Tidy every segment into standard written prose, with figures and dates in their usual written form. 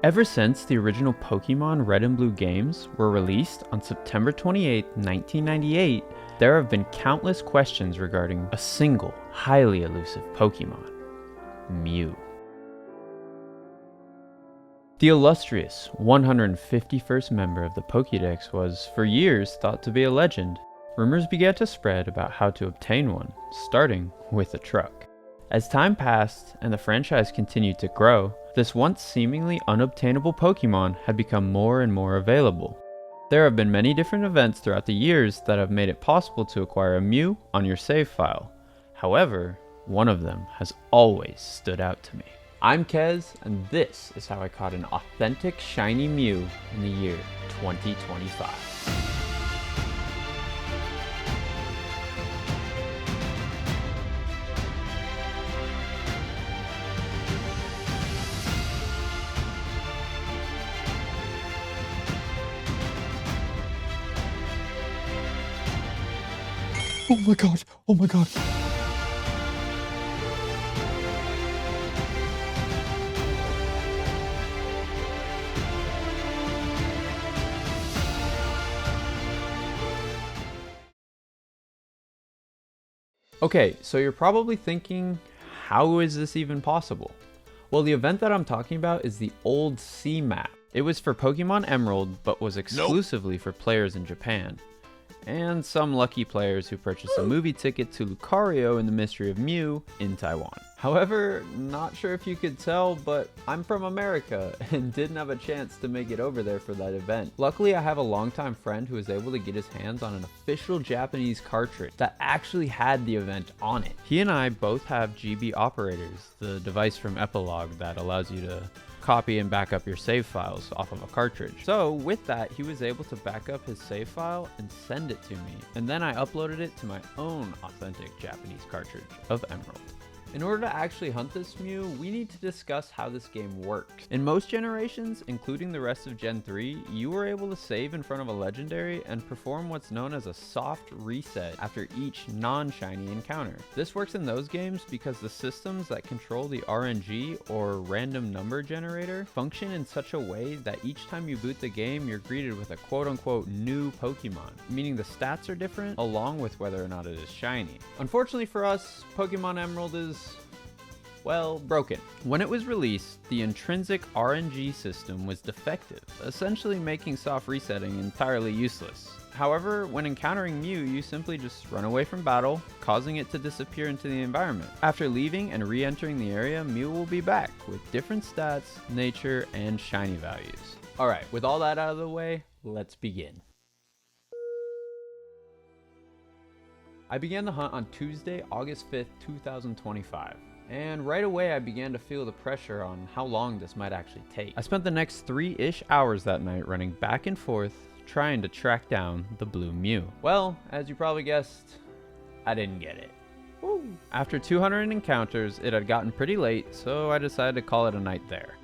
Ever since the original Pokémon Red and Blue games were released on September 28, 1998, there have been countless questions regarding a single, highly elusive Pokémon, Mew. The illustrious 151st member of the Pokédex was, for years, thought to be a legend. Rumors began to spread about how to obtain one, starting with a truck. As time passed and the franchise continued to grow, this once seemingly unobtainable Pokémon had become more and more available. There have been many different events throughout the years that have made it possible to acquire a Mew on your save file. However, one of them has always stood out to me. I'm Kez, and this is how I caught an authentic shiny Mew in the year 2025. Oh my god, oh my god. Okay, so you're probably thinking, how is this even possible? Well, the event that I'm talking about is the Old Sea Map. It was for Pokemon Emerald, but was exclusively for players in Japan. And some lucky players who purchased a movie ticket to Lucario in the Mystery of Mew in Taiwan. However, not sure if you could tell, but I'm from America and didn't have a chance to make it over there for that event. Luckily, I have a longtime friend who was able to get his hands on an official Japanese cartridge that actually had the event on it. He and I both have GB operators, the device from Epilogue that allows you to copy and back up your save files off of a cartridge. So with that, he was able to back up his save file and send it to me. And then I uploaded it to my own authentic Japanese cartridge of Emerald. In order to actually hunt this Mew, we need to discuss how this game works. In most generations, including the rest of Gen 3, you were able to save in front of a legendary and perform what's known as a soft reset after each non-shiny encounter. This works in those games because the systems that control the RNG or random number generator function in such a way that each time you boot the game, you're greeted with a quote-unquote new Pokemon, meaning the stats are different along with whether or not it is shiny. Unfortunately for us, Pokemon Emerald is, well, broken. When it was released, the intrinsic RNG system was defective, essentially making soft resetting entirely useless. However, when encountering Mew, you simply just run away from battle, causing it to disappear into the environment. After leaving and re-entering the area, Mew will be back with different stats, nature, and shiny values. Alright, with all that out of the way, let's begin. I began the hunt on Tuesday, August 5th, 2025. And right away I began to feel the pressure on how long this might actually take. I spent the next 3-ish hours that night running back and forth, trying to track down the blue Mew. Well, as you probably guessed, I didn't get it. Woo. After 200 encounters, it had gotten pretty late, so I decided to call it a night there.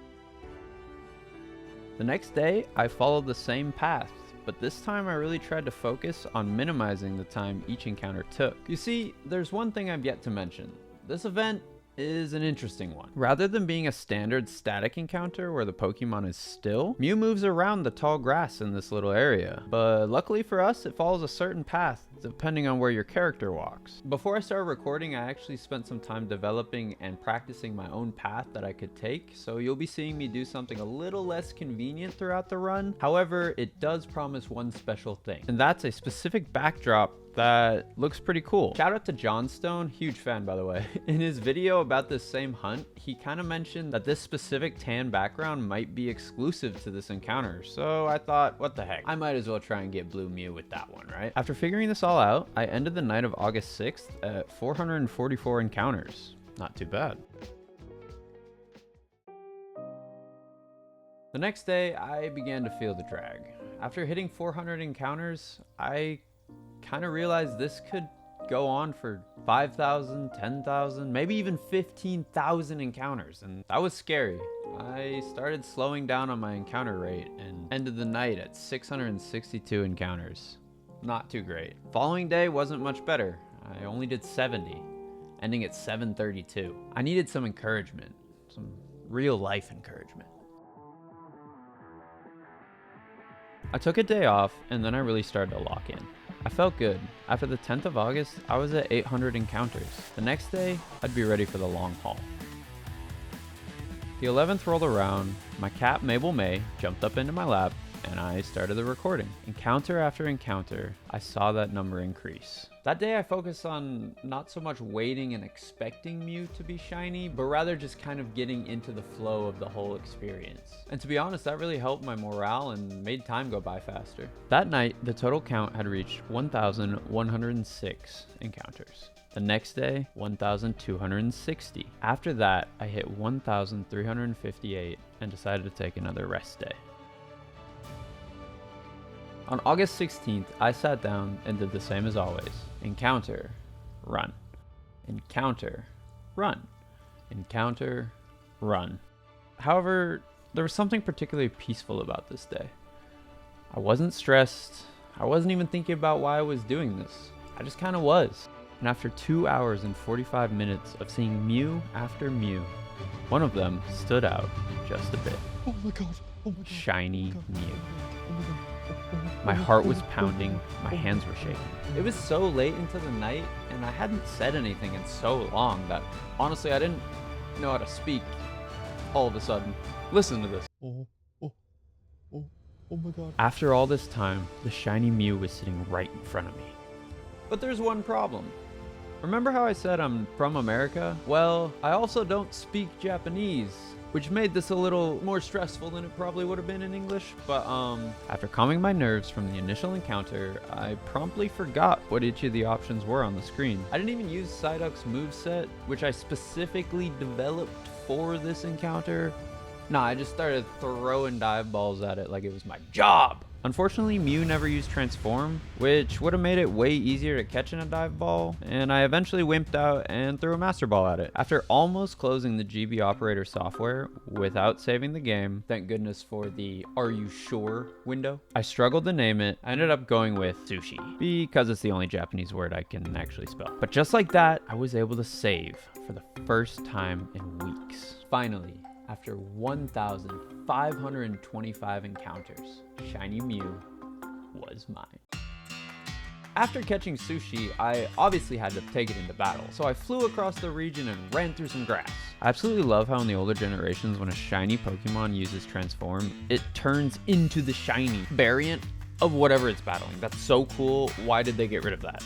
The next day, I followed the same path, but this time I really tried to focus on minimizing the time each encounter took. You see, there's one thing I've yet to mention. This event is an interesting one. Rather than being a standard static encounter where the Pokemon is still, Mew moves around the tall grass in this little area. But luckily for us, it follows a certain path depending on where your character walks. Before I started recording, I actually spent some time developing and practicing my own path that I could take, so you'll be seeing me do something a little less convenient throughout the run. However, it does promise one special thing, and that's a specific backdrop that looks pretty cool. Shout out to Johnstone, huge fan by the way. In his video about this same hunt, he kind of mentioned that this specific tan background might be exclusive to this encounter, so I thought, what the heck, I might as well try and get blue Mew with that one, right? After figuring this all out, I ended the night of August 6th at 444 encounters. Not too bad. The next day, I began to feel the drag. After hitting 400 encounters, I kind of realized this could go on for 5,000, 10,000, maybe even 15,000 encounters, and that was scary. I started slowing down on my encounter rate and ended the night at 662 encounters. Not too great. Following day wasn't much better. I only did 70, ending at 732. I needed some encouragement, some real life encouragement. I took a day off, and then I really started to lock in. I felt good. After the 10th of August, I was at 800 encounters. The next day, I'd be ready for the long haul. The 11th rolled around, my cat Mabel May jumped up into my lap, and I started the recording. Encounter after encounter, I saw that number increase. That day I focused on not so much waiting and expecting Mew to be shiny, but rather just kind of getting into the flow of the whole experience. And to be honest, that really helped my morale and made time go by faster. That night, the total count had reached 1,106 encounters. The next day, 1,260. After that, I hit 1,358 and decided to take another rest day. On August 16th, I sat down and did the same as always. Encounter, run. Encounter, run. Encounter, run. However, there was something particularly peaceful about this day. I wasn't stressed. I wasn't even thinking about why I was doing this. I just kind of was. And after 2 hours and 45 minutes of seeing Mew after Mew, one of them stood out just a bit. Oh my god. Oh my god. Shiny Oh Mew. my god. My heart was pounding, my hands were shaking. It was so late into the night, and I hadn't said anything in so long that honestly I didn't know how to speak all of a sudden. Listen to this. Oh my god. After all this time, the shiny Mew was sitting right in front of me. But there's one problem. Remember how I said I'm from America? Well, I also don't speak Japanese, which made this a little more stressful than it probably would have been in English. But after calming my nerves from the initial encounter, I promptly forgot what each of the options were on the screen. I didn't even use Psyduck's moveset, which I specifically developed for this encounter. Nah, I just started throwing dive balls at it like it was my job. Unfortunately, Mew never used Transform, which would have made it way easier to catch in a dive ball, and I eventually wimped out and threw a Master Ball at it. After almost closing the GB operator software without saving the game, thank goodness for the "Are you sure?" window, I struggled to name it. I ended up going with Sushi, because it's the only Japanese word I can actually spell. But just like that, I was able to save for the first time in weeks. Finally, after 1,525 encounters, Shiny Mew was mine. After catching Sushi, I obviously had to take it into battle, so I flew across the region and ran through some grass. I absolutely love how in the older generations, when a shiny Pokemon uses Transform, it turns into the shiny variant of whatever it's battling. That's so cool. Why did they get rid of that?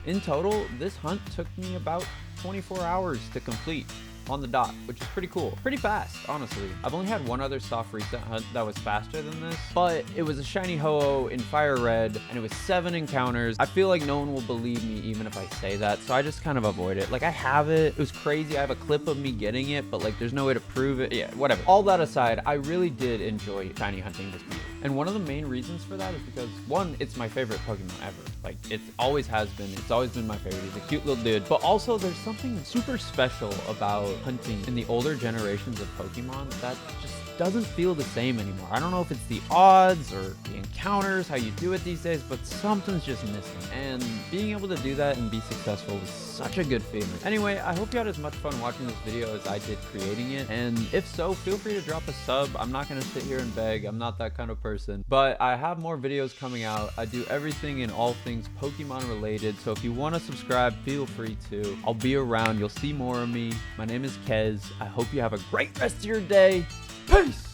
In total, this hunt took me about 24 hours to complete. On the dot, which is pretty cool. Pretty fast, honestly. I've only had one other soft reset hunt that was faster than this, but it was a shiny Ho-Oh in Fire Red, and it was 7 encounters. I feel like no one will believe me even if I say that, so I just kind of avoid it. Like, I have it. It was crazy. I have a clip of me getting it, but like there's no way to prove it. Yeah, whatever. All that aside, I really did enjoy shiny hunting this Mew. And one of the main reasons for that is because, one, it's my favorite Pokemon ever. Like, it always has been. It's always been my favorite. He's a cute little dude. But also, there's something super special about hunting in the older generations of Pokemon that just doesn't feel the same anymore. I don't know if it's the odds or the encounters, how you do it these days, but something's just missing. And being able to do that and be successful was such a good feeling. Anyway, I hope you had as much fun watching this video as I did creating it. And if so, feel free to drop a sub. I'm not gonna sit here and beg. I'm not that kind of person. But I have more videos coming out. I do everything and all things Pokemon related. So if you want to subscribe, feel free to. I'll be around. You'll see more of me. My name is Kez. I hope you have a great rest of your day. Peace!